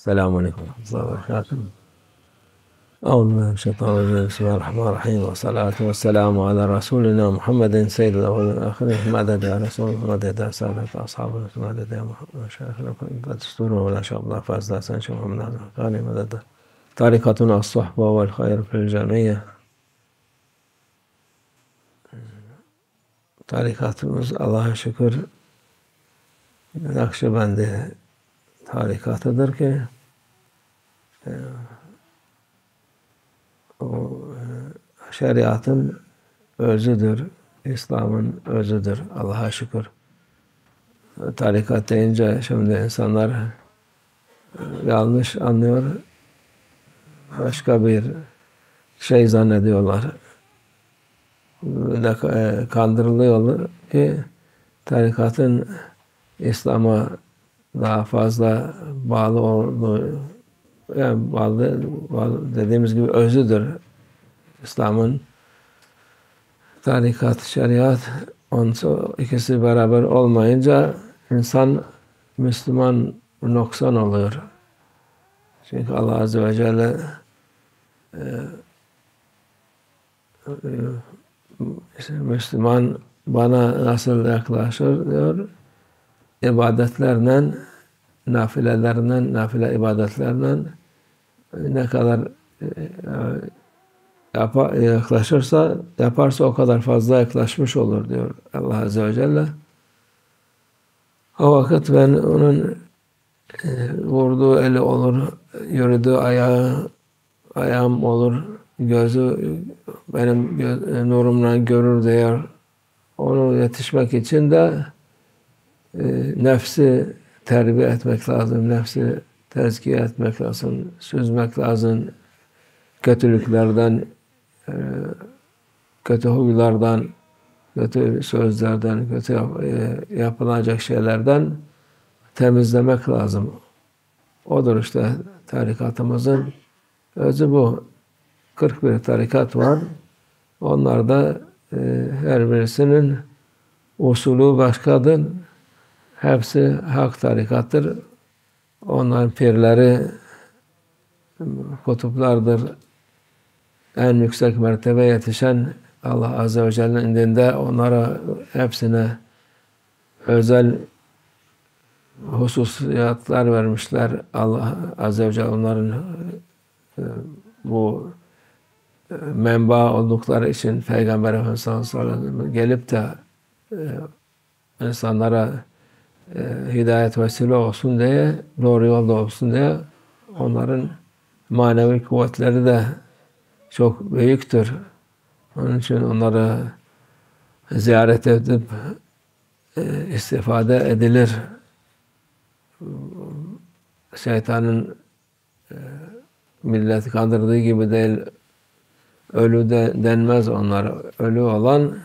السلام عليكم ورحمة الله وبركاته. أعوذ بالله من الشيطان الرجيم. بسم الله الرحمن الرحيم، والصلاة والسلام على رسولنا محمد سيد الأولين والآخرين. مدد يا رسول مدد يا سادة أصحاب مدد يا مشايخنا دستور ولا شاء الله فاز سنش محمد قال مدد. طريقتنا الصحبة والخير في الجميع. Tarikatımız Allah'a şükür Nakşibendi tarikatıdır ki o şeriatın özüdür, İslam'ın özüdür Allah'a şükür. Tarikat deyince şimdi insanlar yanlış anlıyor, başka bir şey zannediyorlar. Kandırılıyor ki tarikatın İslam'a daha fazla bağlı olduğu, yani bağlı dediğimiz gibi özüdür. İslam'ın tarikat, şeriat, ikisi beraber olmayınca insan Müslüman noksan oluyor. Çünkü Allah Azze ve Celle Müslüman bana nasıl yaklaşır diyor, ibadetlerle, nafile ibadetlerle ne kadar yaparsa o kadar fazla yaklaşmış olur diyor Allah Azze ve Celle. O vakit ben onun vurduğu eli olur, yürüdüğü ayağım olur, gözü benim nurumla görür diyor. Onu yetişmek için de nefsi terbiye etmek lazım, nefsi tezkiye etmek lazım, süzmek lazım. Kötülüklerden, kötü huylardan, kötü sözlerden, kötü yapılacak şeylerden temizlemek lazım. Odur işte tarikatımızın özü bu. 41 tarikat var. Onlarda her birisinin usulü başkadır. Hepsi hak tarikattır. Onların pirleri kutuplardır. En yüksek mertebe yetişen Allah Azze ve Celle'nin indinde onlara hepsine özel hususiyatlar vermişler. Allah Azze ve Celle onların bu menba oldukları için Peygamber Efendimiz sallallahu aleyhi ve sellem gelip de insanlara hidayet vesile olsun diye, doğru yolda olsun diye onların manevi kuvvetleri de çok büyüktür. Onun için onları ziyaret edip istifade edilir. Şeytanın milleti kandırdığı gibi değil, ölü de denmez onlara. Ölü olan,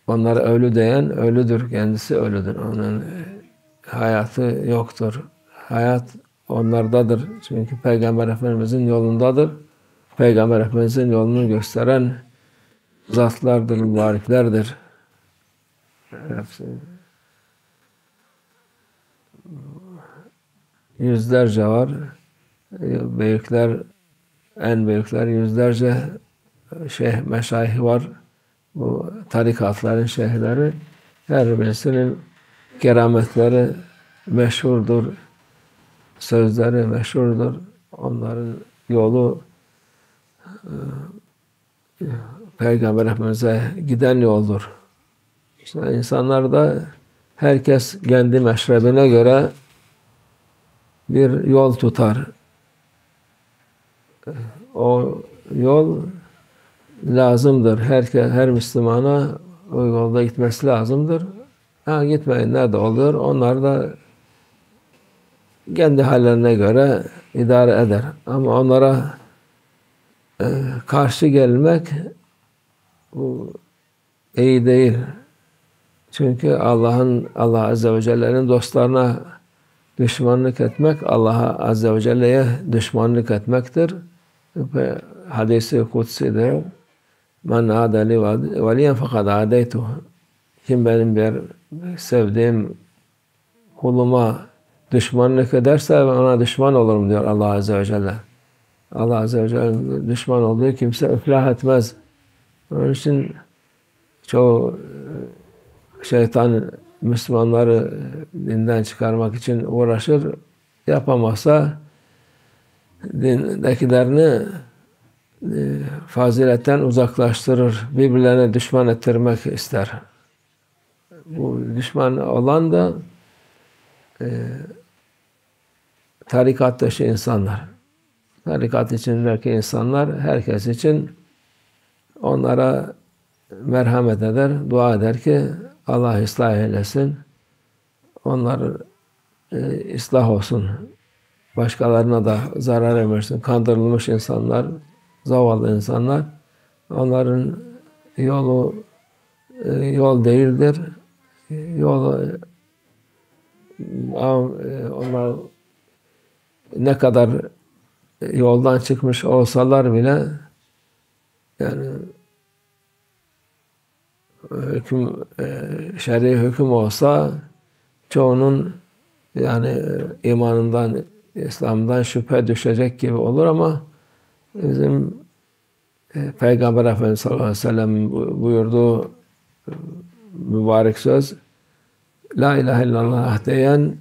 onlara ölü diyen ölüdür, kendisi ölüdür. Onun hayatı yoktur. Hayat onlardadır. Çünkü Peygamber Efendimizin yolundadır. Peygamber Efendimizin yolunu gösteren zatlardır, mübareklerdir. Hepsi. Yüzlerce var. Büyükler, en büyükler yüzlerce meşayih var. Bu tarikatların şeyhleri. Her birisinin kerametleri meşhurdur. Sözleri meşhurdur. Onların yolu Peygamber Efendimiz'e giden yoldur. İşte insanlar da herkes kendi meşrebine göre bir yol tutar. O yol lazımdır. Her Müslümana o yolda gitmesi lazımdır. Gitmeyenler de oluyor. Onlar da kendi hallerine göre idare eder. Ama onlara karşı gelmek bu iyi değil. Çünkü Allah Azze ve Celle'nin dostlarına düşmanlık etmek, Allah Azze ve Celle'ye düşmanlık etmektir. Hadis-i kutsidir. Men adeli veliyen fakat adeytuhu. Kim benim bir sevdiğim kuluma düşmanlık ederse ona düşman olurum diyor Allah Azze ve Celle. Allah Azze ve Celle'nin düşman olduğu kimse iflah etmez. Onun için çoğu şeytan Müslümanları dinden çıkarmak için uğraşır. Yapamazsa dindekilerini faziletten uzaklaştırır. Birbirlerine düşman ettirmek ister. Bu düşman olan da tarikat dışı insanlar. Tarikat içindeki insanlar herkes için onlara merhamet eder, dua eder ki Allah ıslah eylesin. Onlar ıslah olsun. Başkalarına da zarar vermesin. Kandırılmış insanlar, zavallı insanlar. Onların yolu yol değildir. Onlar ne kadar yoldan çıkmış olsalar bile yani şer'i hüküm olsa çoğunun yani imanından, İslam'dan şüphe düşecek gibi olur ama bizim Peygamber Efendimiz sallallahu aleyhi ve sellem buyurduğu mübarek söz, La ilahe illallah diyen,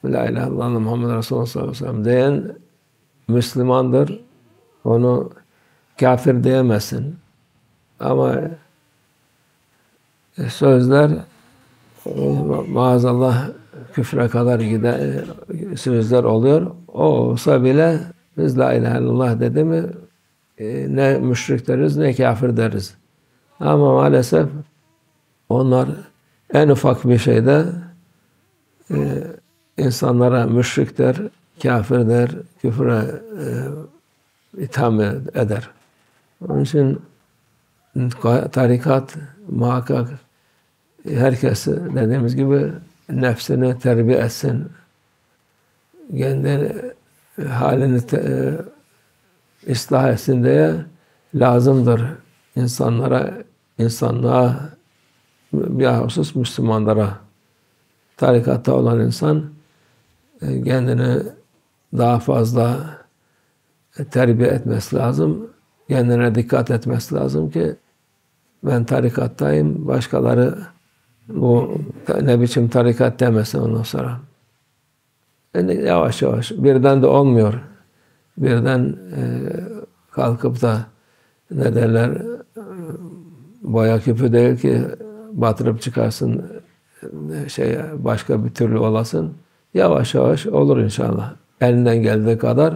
La ilahe illallah Muhammed Resulullah sallallahu aleyhi ve sellem diyen Müslümandır. Onu kafir diyemezsin. Ama sözler maazallah küfre kadar giden sözler oluyor. O olsa bile biz La ilahe illallah dedi mi ne müşrik deriz ne kafir deriz. Ama maalesef onlar en ufak bir şeyde insanlara müşrik der, kafir der, küfre itham eder. Onun için tarikat muhakkak herkes dediğimiz gibi nefsini terbiye etsin. Kendi halini ıslah etsin diye lazımdır insanlığa bilhussus Müslümanlara. Tarikatta olan insan kendini daha fazla terbiye etmesi lazım. Kendine dikkat etmesi lazım ki ben tarikattayım, başkaları bu ne biçim tarikat demesin ondan sonra. Yani yavaş yavaş, birden de olmuyor. Birden kalkıp da ne derler, boya küpü değil ki batırıp çıkarsın, başka bir türlü olasın. Yavaş yavaş olur inşallah. Elinden geldiği kadar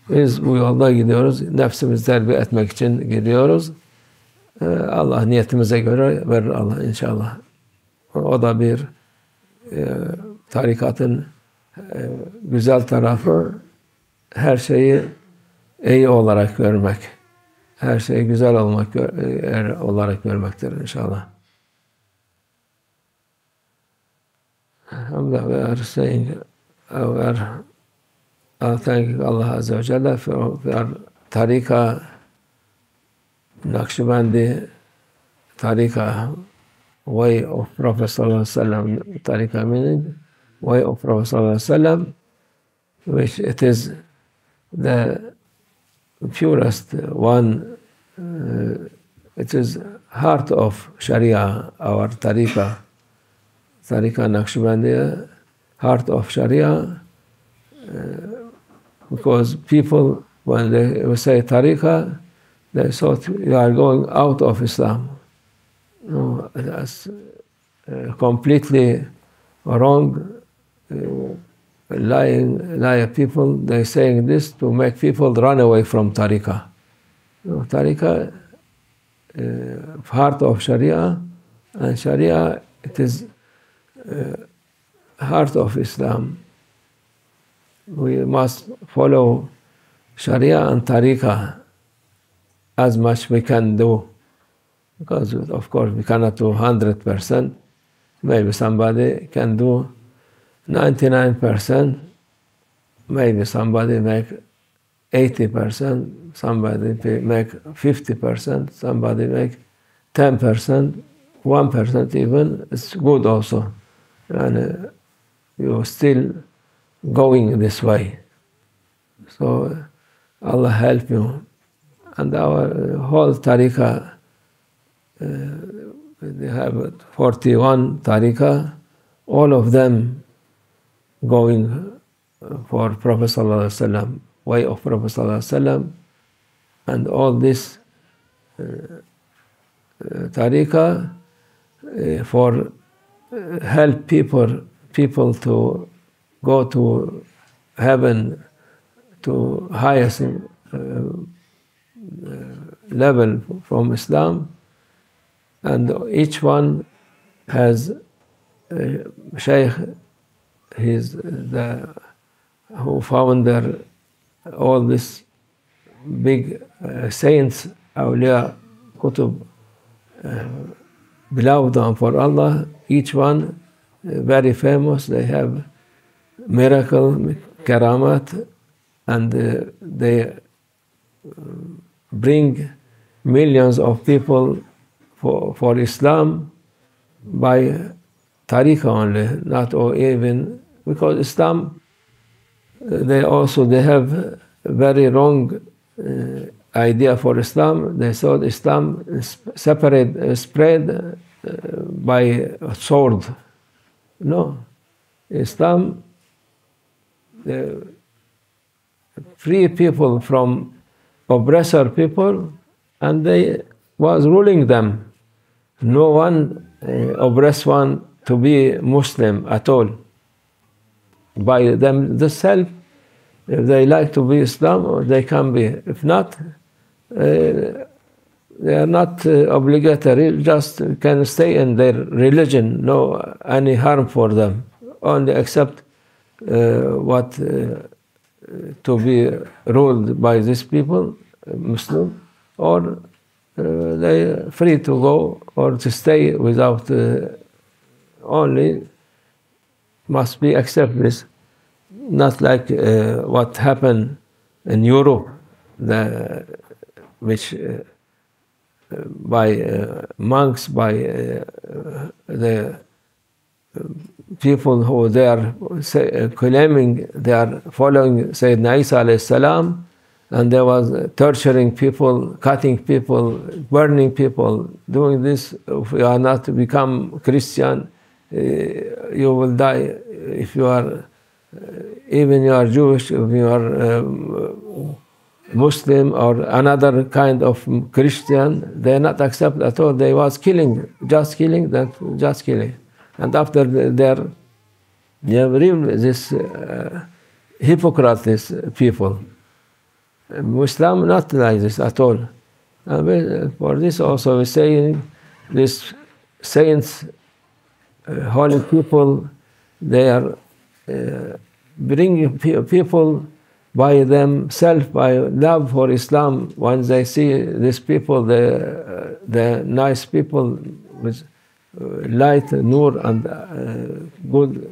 biz bu yolda gidiyoruz. Nefsimizi terbiye etmek için gidiyoruz. Allah niyetimize göre verir Allah inşallah. O da bir tarikatın güzel tarafı, her şeyi iyi olarak görmek. Her şeyi güzel olarak görmektir inşallah. Alhamdulillah, we are saying, we are thanking Allah Azza wa Jalla for our tariqa, Naqshbandi tariqa, way of Prophet sallallahu alaihi wasallam. Tariqa meaning way of Prophet sallallahu alaihi wasallam, which it is the purest one. It is heart of Sharia, our tariqa. Tariqa Naqshbandiya, heart of Sharia, because people, when they say tariqa, they thought you are going out of Islam. No, that's completely wrong. Liar people, they're saying this to make people run away from tariqa. No, tariqa, heart of Sharia, and Sharia, it is heart of Islam. We must follow Sharia and Tariqah as much we can do, because of course we cannot do 100%. Maybe somebody can do 99%. Maybe somebody make 80%. Somebody make 50%. Somebody make 10%. 1% even. It's good also. And you still going this way. So Allah help you. And our whole tariqah, they have 41 tariqah, all of them going for Prophet Sallallahu Alaihi Wasallam, way of Prophet Sallallahu Alaihi Wasallam, and all this tariqah for help people to go to heaven, to highest level from Islam, and each one has a Shaykh. He's the who founded all these big saints, awliya, kutub, beloved for Allah. Each one very famous. They have miracle, karamat, and they bring millions of people for Islam by tariqah only, not or even because Islam. They have very wrong idea for Islam. They thought Islam is spread by sword. No, Islam free people from oppressor people, and they was ruling them. No one oppress one to be Muslim at all. By themselves, if they like to be Islam, they can be. If not, they are not obligatory. Just can stay in their religion. No any harm for them. Only accept what to be ruled by these people, Muslim, or they free to go or to stay without. Only must be accept this. Not like what happened in Europe, which by monks, by the people who they are claiming they are following Sayyidina Isa alayhi salam, and they was torturing people, cutting people, burning people, doing this. If you are not become Christian, you will die. If you are even you are Jewish, if you are Muslim or another kind of Christian, they not accept at all. They was killing, just killing. And after they have real this hypocrite, these people. Islam not like this at all. And for this also we're saying these saints, holy people, they are bringing people by themselves, by love for Islam. When they see these people, the nice people with light, nur, and good,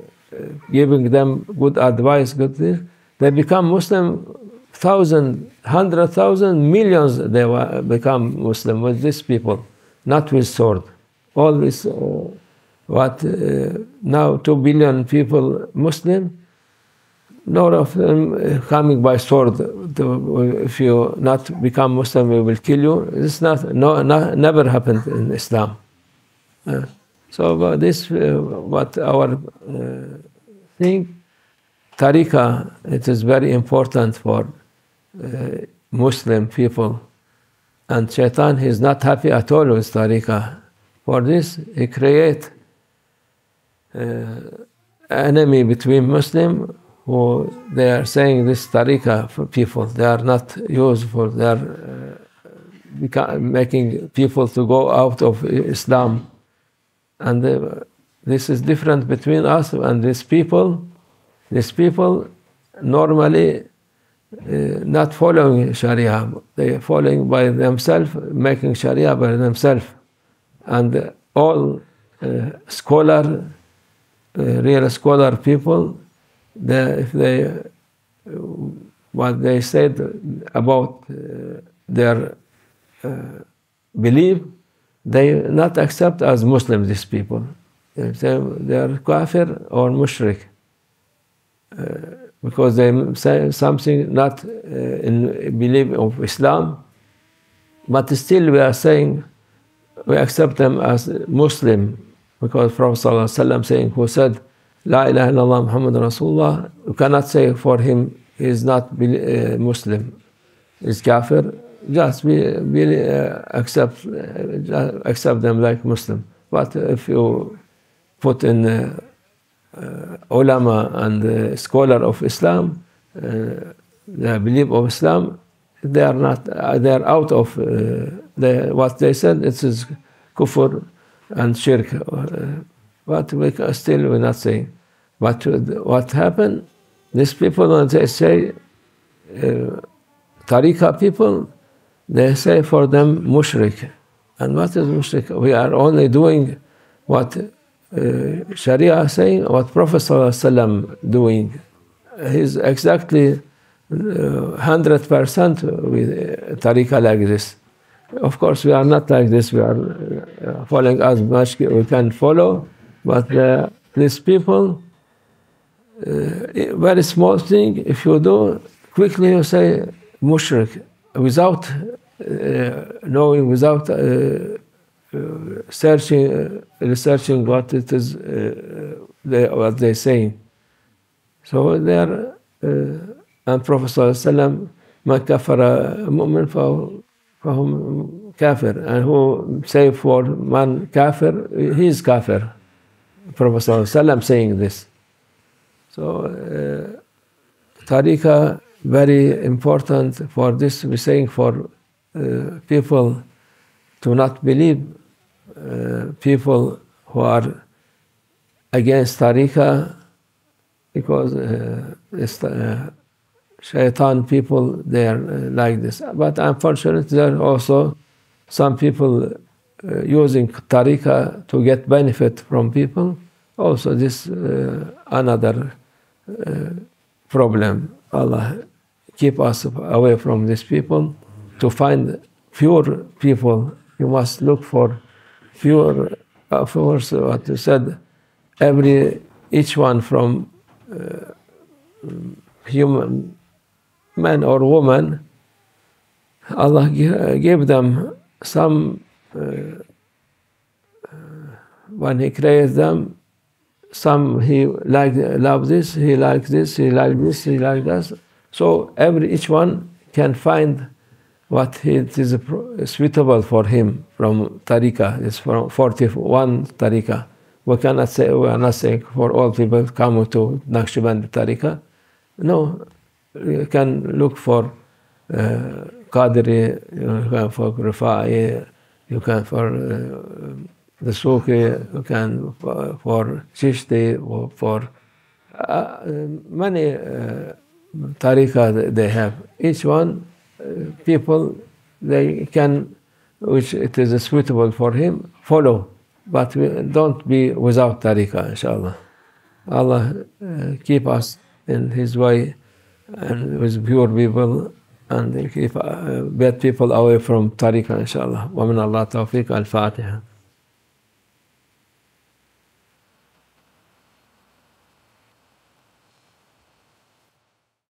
giving them good advice, good this, they become Muslim. 1,000, 100,000, millions they become Muslim with these people, not with sword. All this, now 2 billion people Muslim, none of them coming by sword. If you not become Muslim, we will kill you. This never happened in Islam. So this what our thing, tariqah, it is very important for Muslim people, and Shaitan is not happy at all with tariqah. For this, he create enemy between Muslim, who they are saying this tariqah for people. They are not useful. They are making people to go out of Islam, and this is different between us and these people. These people normally not following Sharia. They are following by themselves, making Sharia by themselves. And all real scholar people, what they said about their belief, they not accept as Muslims, these people. They say they are kafir or mushrik. because they say something not in belief of Islam, but still we are saying we accept them as Muslim, because Prophet ﷺ saying, who said, La ilaha illallah Muhammad Rasulullah, you cannot say for him he is not Muslim, is kafir. Just accept them like Muslim. But if you put in ulama and scholar of Islam, the belief of Islam, they are not. They are out of what they said. It is kufr and shirk. But we're not saying. But what happened? These people, when they say tariqah people, they say for them mushrik. And what is mushrik? We are only doing what Sharia saying, what Prophet ﷺ doing. He's exactly 100% with tariqah like this. Of course, we are not like this. We are following as much we can follow. But these people, very small thing, if you do, quickly you say mushrik, without knowing, without researching what it is, what they're saying. So they are, and Prophet ﷺ, ما كفر مؤمن فهم kafir, and who say for man kafir, he is kafir. Prophet ﷺ saying this. So tariqah very important for this. We're saying for people to not believe, people who are against tariqah, because shaitan people, they are like this. But unfortunately, there are also some people using tariqah to get benefit from people. Also, this another problem. Allah keep us away from these people. To find pure people, you must look for pure. Of course, what you said, each one from human man or woman, Allah gave them some. When He created them, some He love this, He like this, He like this, He like that. So each one can find what it is suitable for him from tariqah. It's from 41 tariqah. We are not saying for all people come to Naqshband tariqah. No, you can look for Qadri, you can for Rifa'i, you can for the Sufi, you can for Chishti, or for many tariqah they have. Each one, people, they can, which it is suitable for him, follow. But don't be without tariqah, inshallah. Allah keep us in His way and with pure people, and keep bad people away from tariqah, inshallah. Wa min Allah tawfiq. Al-Fatiha.